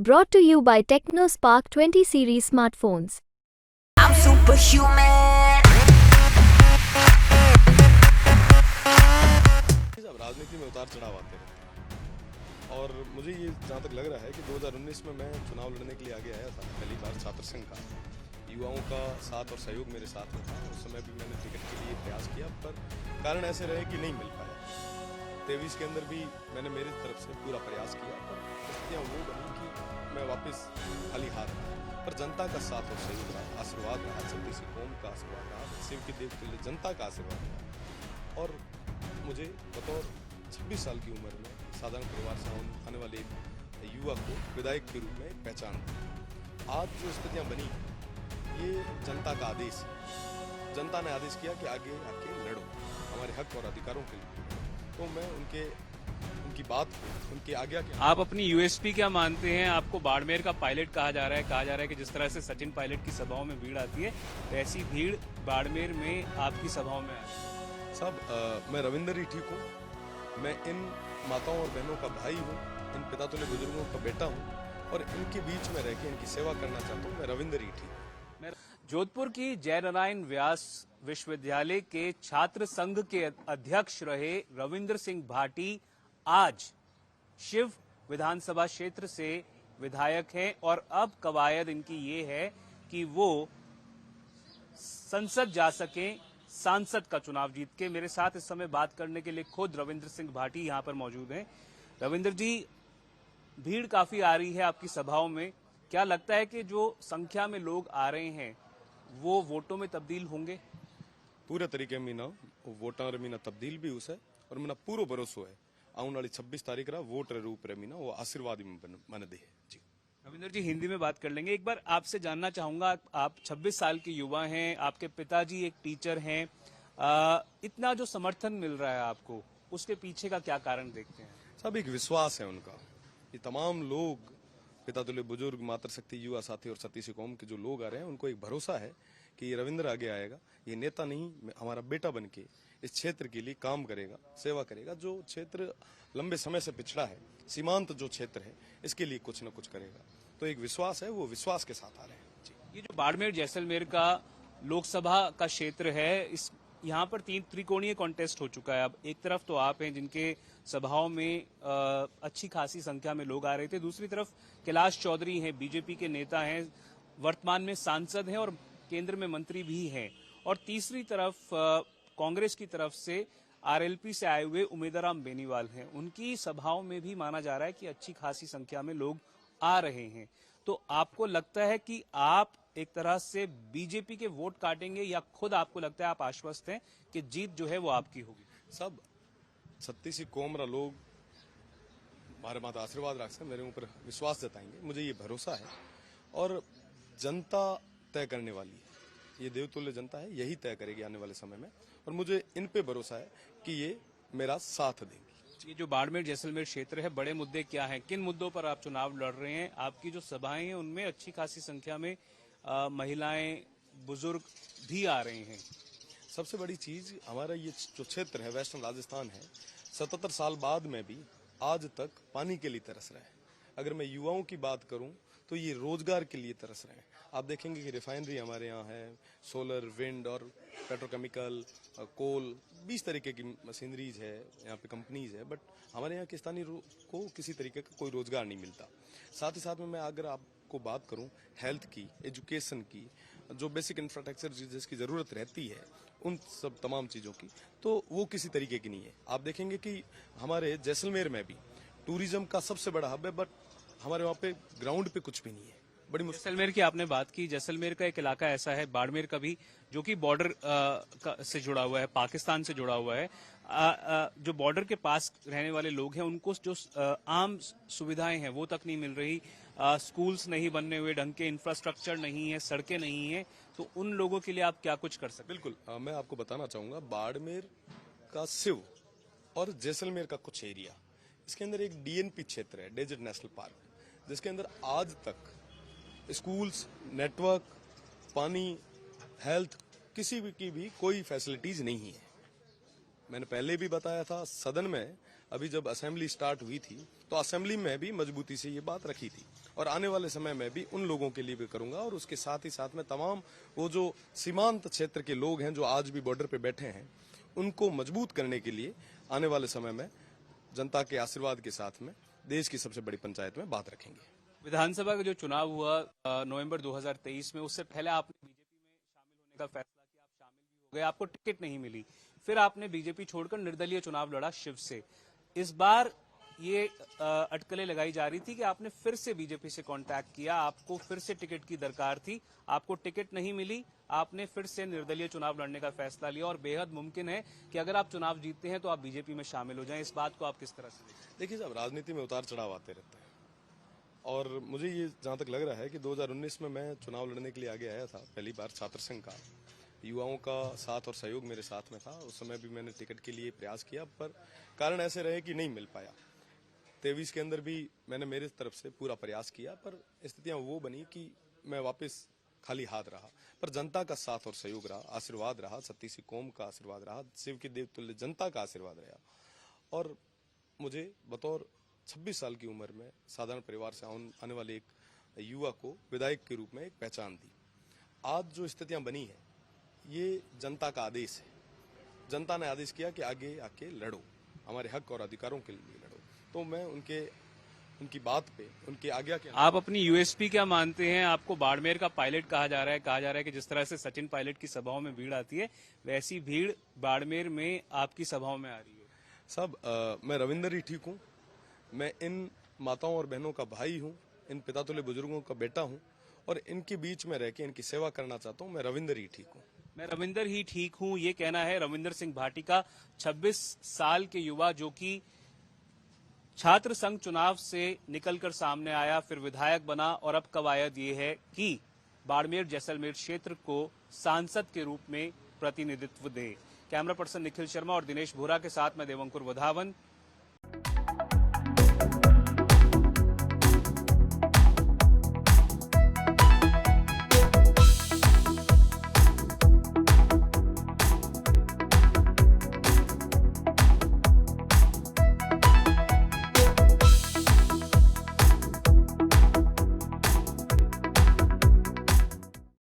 Brought to you by TechnoSpark 20 series smartphones. I'm superhuman. अब राजनीति में उतार चढ़ाव आते रहते हैं और मुझे ये जहाँ तक लग रहा है कि 2019 में मैं चुनाव लड़ने के लिए आगे आया था पहली बार छात्र संघ का। युवाओं का साथ और सहयोग मेरे साथ में था। उस समय भी मैंने टिकट के लिए प्रयास किया पर कारण ऐसे रहे कि नहीं मिल पाया। 23 के अंदर भी मैंने मेरी तरफ से पूरा प्रयास किया पर स्थितियाँ वो बनी कि मैं वापस खाली हाथ रहा। पर जनता का साथ और सहयोग रहा, आशीर्वाद रहा, छत्तीस कौम का आशीर्वाद रहा, शिव के देव के लिए जनता का आशीर्वाद रहा। और मुझे बतौर 26 साल की उम्र में साधारण परिवार से आने वाले एक युवा को विधायक के रूप में पहचान दी। आज जो स्थितियां बनी ये जनता का आदेश है। जनता ने आदेश किया कि आगे आके लड़ो हमारे हक और अधिकारों के लिए। तो मैं उनकी बात को उनकी आज्ञा के आप अपनी यूएसपी क्या मानते हैं? आपको बाड़मेर का पायलट कहा जा रहा है कि जिस तरह से सचिन पायलट की सभाओं में भीड़ आती है ऐसी भीड़ बाड़मेर में आपकी सभाओं में आती है। साहब मैं रविंदर ही ठीक हूँ। मैं इन माताओं और बहनों का भाई हूँ, इन पितातुल्य बुजुर्गों का बेटा हूँ और इनके बीच में रह के इनकी सेवा करना चाहता हूँ। मैं रविंदर ही ठीक हूँ। जोधपुर की जयनारायण व्यास विश्वविद्यालय के छात्र संघ के अध्यक्ष रहे रविंद्र सिंह भाटी आज शिव विधानसभा क्षेत्र से विधायक हैं और अब कवायद इनकी ये है कि वो संसद जा सकें, सांसद का चुनाव जीत के। मेरे साथ इस समय बात करने के लिए खुद रविंद्र सिंह भाटी यहां पर मौजूद हैं। रविंद्र जी, भीड़ काफी आ रही है आपकी सभाओं में, क्या लगता है कि जो संख्या में लोग आ रहे हैं वो वोटों में तब्दील होंगे? पूरे तरीके में ना वोटर मीना तब्दील भी उसे और मेरा पूरा भरोसा है आने वाली 26 तारीख रा वोट रूप रे मीना वो आशीर्वाद में मन दे जी। रविंद्र जी, हिंदी में बात कर लेंगे। एक बार आपसे जानना चाहूंगा, आप 26 साल के युवा हैं, आपके पिताजी एक टीचर हैं, इतना जो समर्थन मिल रहा है आपको, उसके पीछे का क्या कारण देखते हैं? सब एक विश्वास है उनका। ये तमाम लोग पितातुल्य बुजुर्ग, मातृशक्ति, युवा साथी और सतीश कौम के जो लोग आ रहे हैं उनको एक भरोसा है कि ये रविंद्र आगे आएगा। ये नेता नहीं, हमारा बेटा बनके इस क्षेत्र के लिए काम करेगा, सेवा करेगा। जो क्षेत्र लंबे समय से पिछड़ा है, सीमांत जो क्षेत्र है, इसके लिए कुछ न कुछ करेगा। तो एक विश्वास है, वो विश्वास के साथ आ रहे हैं जी। ये जो बाड़मेर जैसलमेर का लोकसभा का क्षेत्र है, इस यहाँ पर 3 त्रिकोणीय कॉन्टेस्ट हो चुका है। अब एक तरफ तो आप हैं जिनके सभाओं में अच्छी खासी संख्या में लोग आ रहे थे, दूसरी तरफ कैलाश चौधरी हैं, बीजेपी के नेता हैं, वर्तमान में सांसद हैं और केंद्र में मंत्री भी हैं, और तीसरी तरफ कांग्रेस की तरफ से आरएलपी से आए हुए उमेदराम बेनीवाल हैं। उनकी सभाओं में भी माना जा रहा है कि अच्छी खासी संख्या में लोग आ रहे हैं। तो आपको लगता है कि आप एक तरह से बीजेपी के वोट काटेंगे या खुद आपको लगता है आप आश्वस्त हैं कि जीत जो है वो आपकी होगी? सब छत्तीस कोमरा लोग हमारे माता आशीर्वाद रख से मेरे ऊपर विश्वास जताएंगे। मुझे ये भरोसा है और जनता तय करने वाली है। ये देवतुल्य जनता है, यही तय करेगी आने वाले समय में और मुझे इन पे भरोसा है कि ये मेरा साथ देंगे। ये जो बाड़मेर जैसलमेर क्षेत्र है, बड़े मुद्दे क्या हैं? किन मुद्दों पर आप चुनाव लड़ रहे हैं? आपकी जो सभाएं हैं उनमें अच्छी खासी संख्या में महिलाएं, बुजुर्ग भी आ रहे हैं। सबसे बड़ी चीज हमारा ये जो क्षेत्र है, वेस्टर्न राजस्थान है, 77 साल बाद में भी आज तक पानी के लिए तरस रहा है। अगर मैं युवाओं की बात करूं तो ये रोजगार के लिए तरस रहे हैं। आप देखेंगे कि रिफाइनरी हमारे यहाँ है, सोलर, विंड और पेट्रोकेमिकल, कोल, 20 तरीके की मशीनरीज है, यहाँ पे कंपनीज है, बट हमारे यहाँ के स्थानीय को किसी तरीके का कोई रोजगार नहीं मिलता। साथ ही साथ में मैं अगर आपको बात करूँ हेल्थ की, एजुकेशन की, जो बेसिक इंफ्रास्ट्रक्चर जिसकी जरूरत रहती है, उन सब तमाम चीजों की, तो वो किसी तरीके की नहीं है। आप देखेंगे कि हमारे जैसलमेर में भी टूरिज्म का सबसे बड़ा हब है, बट हमारे वहाँ पे ग्राउंड पे कुछ भी नहीं है। बड़ी जैसलमेर की आपने बात की, जैसलमेर का एक इलाका ऐसा है, बाड़मेर का भी, जो कि बॉर्डर से जुड़ा हुआ है, पाकिस्तान से जुड़ा हुआ है। जो बॉर्डर के पास रहने वाले लोग हैं उनको जो आम सुविधाएं हैं वो तक नहीं मिल रही, स्कूल्स नहीं बनने हुए, ढंग के इंफ्रास्ट्रक्चर नहीं है, सड़कें नहीं है, तो उन लोगों के लिए आप क्या कुछ कर सकते? बिल्कुल, मैं आपको बताना चाहूंगा, बाड़मेर का शिव और जैसलमेर का कुछ एरिया, इसके अंदर एक डीएनपी क्षेत्र है, डेजर्ट नेशनल पार्क, जिसके अंदर आज तक स्कूल्स, नेटवर्क, पानी, हेल्थ, किसी की भी कोई फैसिलिटीज नहीं है। मैंने पहले भी बताया था सदन में, अभी जब असेंबली स्टार्ट हुई थी तो असेंबली में भी मजबूती से ये बात रखी थी। और आने वाले समय में भी उन लोगों के लिए भी करूंगा, और उसके साथ ही साथ में तमाम वो जो सीमांत क्षेत्र के लोग हैं जो आज भी बॉर्डर पे बैठे हैं, उनको मजबूत करने के लिए आने वाले समय में जनता के आशीर्वाद के साथ में देश की सबसे बड़ी पंचायत में बात रखेंगे। विधानसभा का जो चुनाव हुआ नवंबर 2023 में, उससे पहले आपने बीजेपी में शामिल होने का फैसला किया, आप शामिल भी हो गए, आपको टिकट नहीं मिली, फिर आपने बीजेपी छोड़कर निर्दलीय चुनाव लड़ा शिव से। इस बार ये अटकलें लगाई जा रही थी कि आपने फिर से बीजेपी से कांटेक्ट किया, आपको फिर से टिकट की दरकार थी, आपको टिकट नहीं मिली, आपने फिर से निर्दलीय चुनाव लड़ने का फैसला लिया, और बेहद मुमकिन है कि अगर आप चुनाव जीतते हैं तो आप बीजेपी में शामिल हो जाएं। इस बात को आप किस तरह से देखते हैं? देखिए साहब, राजनीति में उतार चढ़ाव आते रहते हैं, और मुझे ये जहां तक लग रहा है कि 2019 में मैं चुनाव लड़ने के लिए आगे आया था पहली बार छात्र संघ का। युवाओं का साथ और सहयोग मेरे साथ में था। उस समय भी मैंने टिकट के लिए प्रयास किया, पर कारण ऐसे रहे कि नहीं मिल पाया। 23 के अंदर भी मैंने मेरे तरफ से पूरा प्रयास किया, पर स्थितियां वो बनी कि मैं वापस खाली हाथ रहा। पर जनता का साथ और सहयोग रहा, आशीर्वाद रहा, सत्ती सी कौम का आशीर्वाद रहा, शिव के देवतुल्य जनता का आशीर्वाद रहा, और मुझे बतौर 26 साल की उम्र में साधारण परिवार से आने वाले एक युवा को विधायक के रूप में एक पहचान दी। आज जो स्थितियां बनी है, ये जनता का आदेश है। जनता ने आदेश किया कि आगे आके लड़ो, हमारे हक और अधिकारों के लिए लड़ो। तो मैं उनकी बात पे, उनकी आज्ञा के आप अपनी यूएसपी क्या मानते हैं? आपको बाड़मेर का पायलट कहा जा रहा है कि जिस तरह से सचिन पायलट की सभाओं में भीड़ आती है, वैसी भीड़ बाड़मेर में आपकी सभाओं में आ रही है। साहब, मैं रविंदर ही ठीक हूँ। मैं इन माताओं और बहनों का भाई हूँ, इन पितातुल्य बुजुर्गों का बेटा हूँ, और इनके बीच में रह के इनकी सेवा करना चाहता हूँ। मैं रविंदर ही ठीक हूँ। मैं रविंदर ही ठीक हूं, ये कहना है रविंदर सिंह भाटी का, 26 साल के युवा जो कि छात्र संघ चुनाव से निकलकर सामने आया, फिर विधायक बना, और अब कवायद ये है कि बाड़मेर जैसलमेर क्षेत्र को सांसद के रूप में प्रतिनिधित्व दे। कैमरा पर्सन निखिल शर्मा और दिनेश भोरा के साथ मैं देवंकुर वधावन,